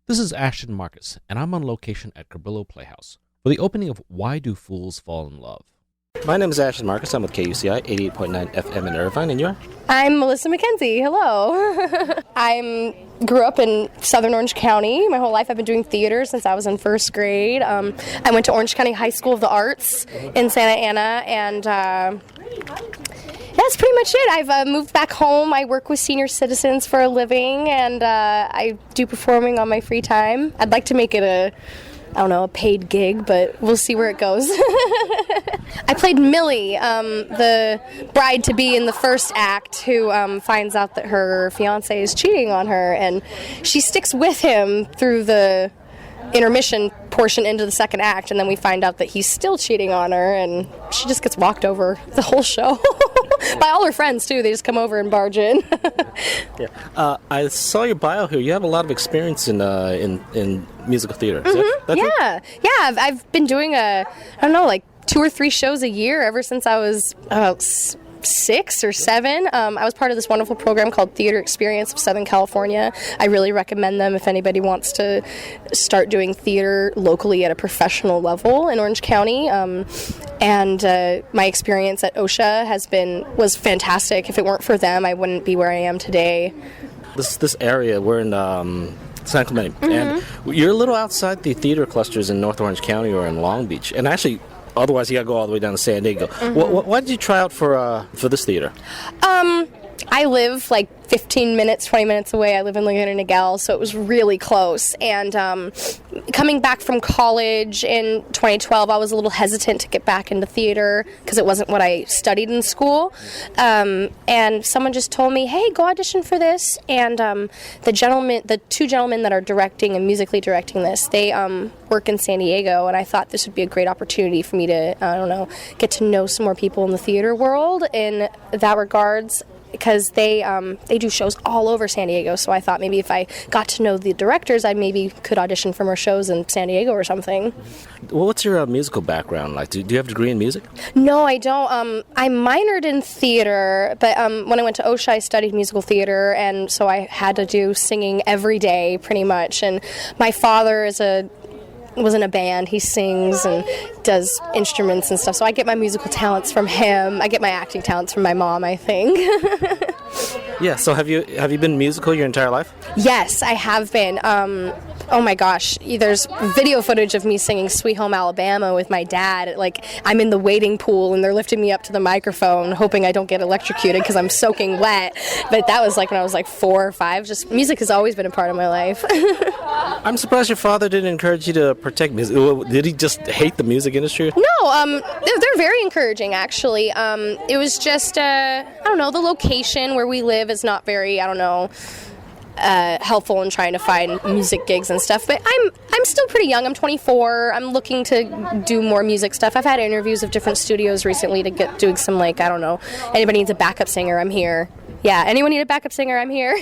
This is Ashton Marcus, and I'm on location at Cabrillo Playhouse for the opening of Why Do Fools Fall in Love? My name is Ashton Marcus. I'm with KUCI 88.9 FM in Irvine, and you're? I'm Melissa McKenzie. Hello. I grew up in Southern Orange County. My whole life I've been doing theater since I was in first grade. I went to Orange County High School of the Arts in Santa Ana, and that's pretty much it. I've moved back home. I work with senior citizens for a living, and I do performing on my free time. I'd like to make it a paid gig, but we'll see where it goes. I played Millie, the bride-to-be in the first act, who finds out that her fiancé is cheating on her, and she sticks with him through the intermission portion into the second act, and then we find out that he's still cheating on her, and she just gets walked over the whole show. By all her friends, too. They just come over and barge in. Yeah. I saw your bio here. You have a lot of experience in musical theater. Is that true? Yeah. I've been doing 2 or 3 shows a year ever since I was 6 or 7. I was part of this wonderful program called Theater Experience of Southern California. I really recommend them if anybody wants to start doing theater locally at a professional level in Orange County. And my experience at OSHA was fantastic. If it weren't for them, I wouldn't be where I am today. This area, we're in San Clemente, and you're a little outside the theater clusters in North Orange County or in Long Beach. And actually, otherwise, you got to go all the way down to San Diego. Why did you try out for this theater? I live like 15 minutes, 20 minutes away. I live in Laguna Niguel, so it was really close. And coming back from college in 2012, I was a little hesitant to get back into theater because it wasn't what I studied in school. And someone just told me, hey, go audition for this. And the 2 gentlemen that are directing and musically directing this, they work in San Diego, and I thought this would be a great opportunity for me to, get to know some more people in the theater world in that regards, because they do shows all over San Diego. So I thought maybe if I got to know the directors, I maybe could audition for more shows in San Diego or something. Well, what's your musical background like? Do you have a degree in music? No, I don't. I minored in theater, but when I went to OSHA, I studied musical theater, and so I had to do singing every day pretty much. And my father was in a band. He sings and does instruments and stuff, so I get my musical talents from him. I get my acting talents from my mom, I think. Yeah, so have you been musical your entire life? Yes, I have been. Oh my gosh, there's video footage of me singing Sweet Home Alabama with my dad. Like, I'm in the wading pool and they're lifting me up to the microphone hoping I don't get electrocuted because I'm soaking wet. But that was like when I was like 4 or 5. Just music has always been a part of my life. I'm surprised your father didn't encourage you to protect music. Did he just hate the music industry? No, they're very encouraging, actually. It was just, the location where we live is not very, helpful in trying to find music gigs and stuff, but I'm still pretty young. I'm 24. I'm looking to do more music stuff. I've had interviews of different studios recently to get doing some anybody needs a backup singer, I'm here. Yeah, anyone need a backup singer, I'm here.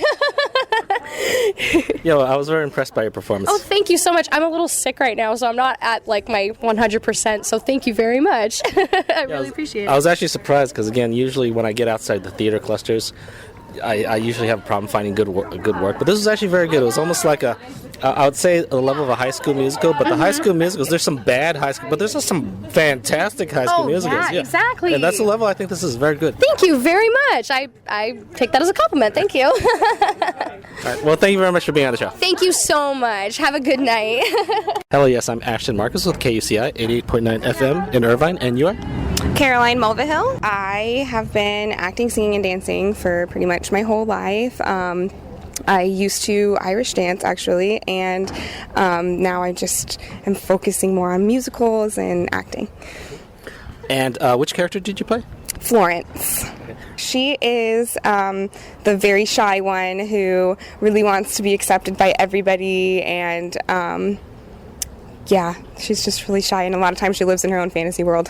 Yeah, well, I was very impressed by your performance. Oh, thank you so much. I'm a little sick right now, so I'm not at my 100%, so thank you very much. I really appreciate it. I was actually surprised because, again, usually when I get outside the theater clusters, I usually have a problem finding good work, but this was actually very good. It was almost like I would say a level of a High School Musical, but the High School Musicals, there's some bad high school, but there's just some fantastic High School Musicals. Yeah, exactly. And that's the level I think this is very good. Thank you very much. I take that as a compliment. Thank you. All right. Well, thank you very much for being on the show. Thank you so much. Have a good night. Hello, yes, I'm Ashton Marcus with KUCI 88.9 FM in Irvine, and you are? Caroline Mulvihill. I have been acting, singing, and dancing for pretty much my whole life. I used to Irish dance, actually, and now I just am focusing more on musicals and acting. And which character did you play? Florence. She is the very shy one who really wants to be accepted by everybody, and she's just really shy, and a lot of times she lives in her own fantasy world.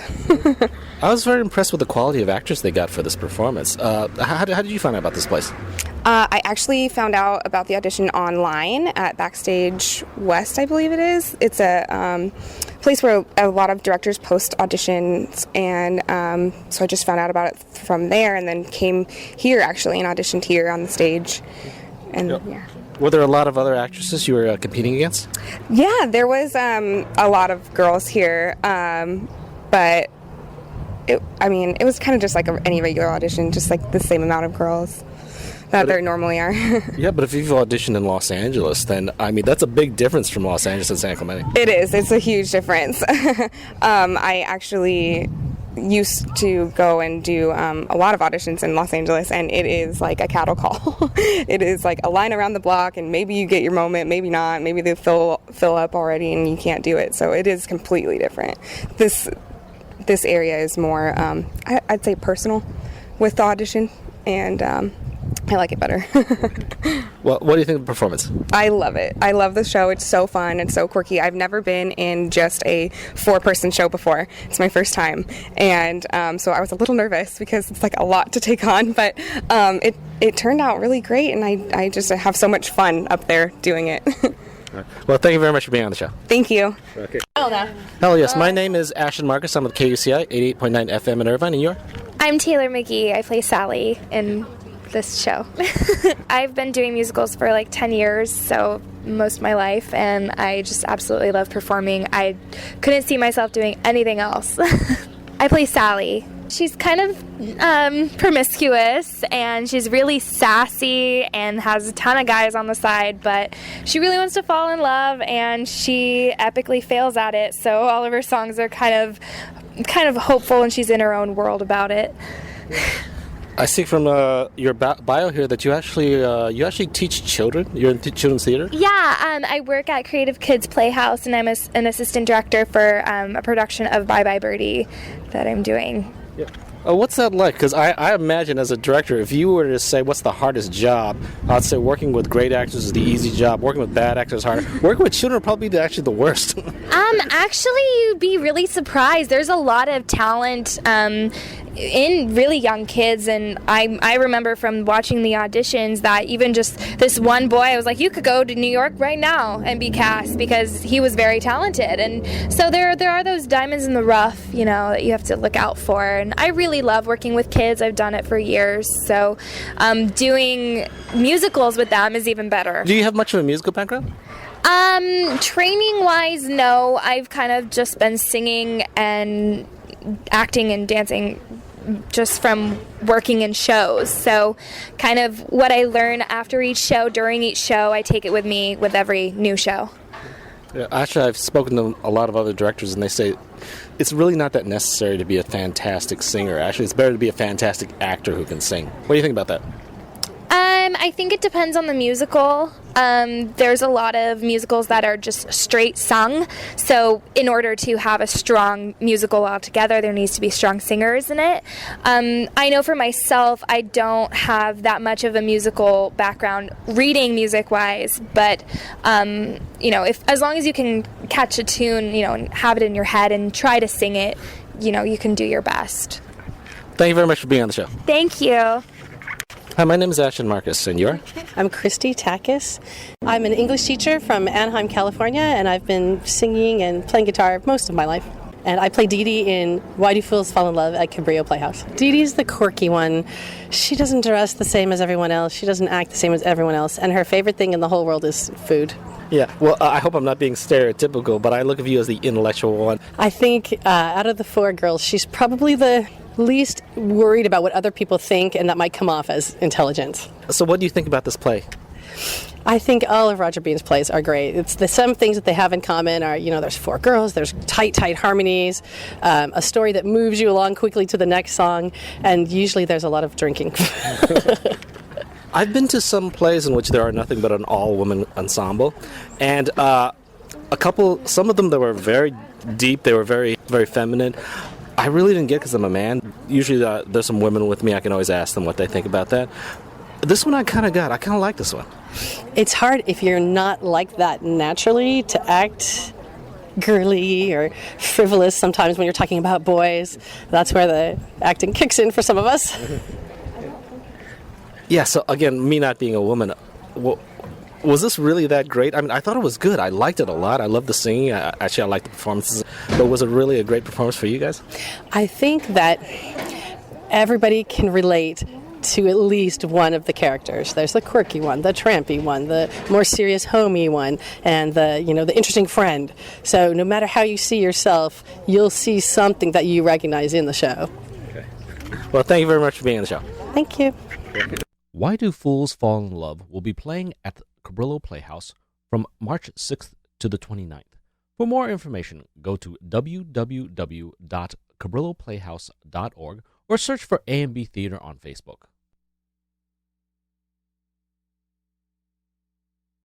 I was very impressed with the quality of actors they got for this performance. How did you find out about this place? I actually found out about the audition online at Backstage West, I believe it is. It's a place where a lot of directors post auditions, and so I just found out about it from there, and then came here actually and auditioned here on the stage. And yep. Yeah. Were there a lot of other actresses you were competing against? Yeah, there was a lot of girls here, but it was kind of just like any regular audition, just like the same amount of girls that there normally are. Yeah, but if you've auditioned in Los Angeles, then, that's a big difference from Los Angeles and San Clemente. It is. It's a huge difference. I actually used to go and do a lot of auditions in Los Angeles, and it is like a cattle call. It is like a line around the block, and maybe you get your moment, maybe not. Maybe they fill up already and you can't do it. So it is completely different. This area is more, I'd say, personal with the audition, and I like it better. Well, what do you think of the performance? I love it. I love the show. It's so fun and so quirky. I've never been in just a 4-person show before. It's my first time. And so I was a little nervous because it's like a lot to take on, but it turned out really great, and I just have so much fun up there doing it. Well, thank you very much for being on the show. Thank you. Okay. Hello, yes. My name is Ashton Marcus. I'm with KUCI 88.9 FM in Irvine, and you're? I'm Taylor McGee. I play Sally in this show. I've been doing musicals for like 10 years, so most of my life, and I just absolutely love performing. I couldn't see myself doing anything else. I play Sally. She's kind of promiscuous, and she's really sassy and has a ton of guys on the side, but she really wants to fall in love, and she epically fails at it, so all of her songs are kind of hopeful, and she's in her own world about it. I see from your bio here that you actually teach children. You're in children's theater? Yeah, I work at Creative Kids Playhouse, and I'm an assistant director for a production of Bye Bye Birdie that I'm doing. Yeah. What's that like? Because I imagine as a director, if you were to say what's the hardest job, I'd say working with great actors is the easy job. Working with bad actors is harder. Working with children would probably be actually the worst. Actually, you'd be really surprised. There's a lot of talent in really young kids, and I remember from watching the auditions that even just this one boy, I was like, you could go to New York right now and be cast, because he was very talented. And so there are those diamonds in the rough, that you have to look out for. And I really love working with kids. I've done it for years, so doing musicals with them is even better. Do you have much of a musical background? Training-wise, no. I've kind of just been singing and acting and dancing just from working in shows. So kind of what I learn after each show, during each show, I take it with me with every new show. Yeah, actually, I've spoken to a lot of other directors, and they say it's really not that necessary to be a fantastic singer. Actually, it's better to be a fantastic actor who can sing. What do you think about that? I think it depends on the musical. There's a lot of musicals that are just straight sung, so in order to have a strong musical altogether, there needs to be strong singers in it. I know for myself, I don't have that much of a musical background reading music-wise, but if as long as you can catch a tune, and have it in your head and try to sing it, you can do your best. Thank you very much for being on the show. Thank you. Hi, my name is Ashton Marcus, and you're? I'm Christy Takis. I'm an English teacher from Anaheim, California, and I've been singing and playing guitar most of my life. And I play Dee Dee in Why Do Fools Fall in Love at Cabrillo Playhouse. Dee Dee's the quirky one. She doesn't dress the same as everyone else. She doesn't act the same as everyone else. And her favorite thing in the whole world is food. Yeah, well, I hope I'm not being stereotypical, but I look at you as the intellectual one. I think out of the 4 girls, she's probably the least worried about what other people think, and that might come off as intelligent. So what do you think about this play? I think all of Roger Bean's plays are great. It's some things that they have in common are, there's 4 girls, there's tight harmonies, a story that moves you along quickly to the next song, and usually there's a lot of drinking. I've been to some plays in which there are nothing but an all-woman ensemble, and some of them that were very deep, they were very, very feminine. I really didn't get because I'm a man. Usually there's some women with me. I can always ask them what they think about that. This one I kind of got. I kind of like this one. It's hard if you're not like that naturally to act girly or frivolous sometimes when you're talking about boys. That's where the acting kicks in for some of us. Yeah, so again, me not being a woman, was this really that great? I mean, I thought it was good. I liked it a lot. I loved the singing. I liked the performances. But was it really a great performance for you guys? I think that everybody can relate to at least one of the characters. There's the quirky one, the trampy one, the more serious homey one, and the interesting friend. So no matter how you see yourself, you'll see something that you recognize in the show. Okay. Well, thank you very much for being on the show. Thank you. Why Do Fools Fall in Love will be playing at the Cabrillo Playhouse from March 6th to the 29th. For more information, go to www.cabrilloplayhouse.org or search for AMB Theatre on Facebook.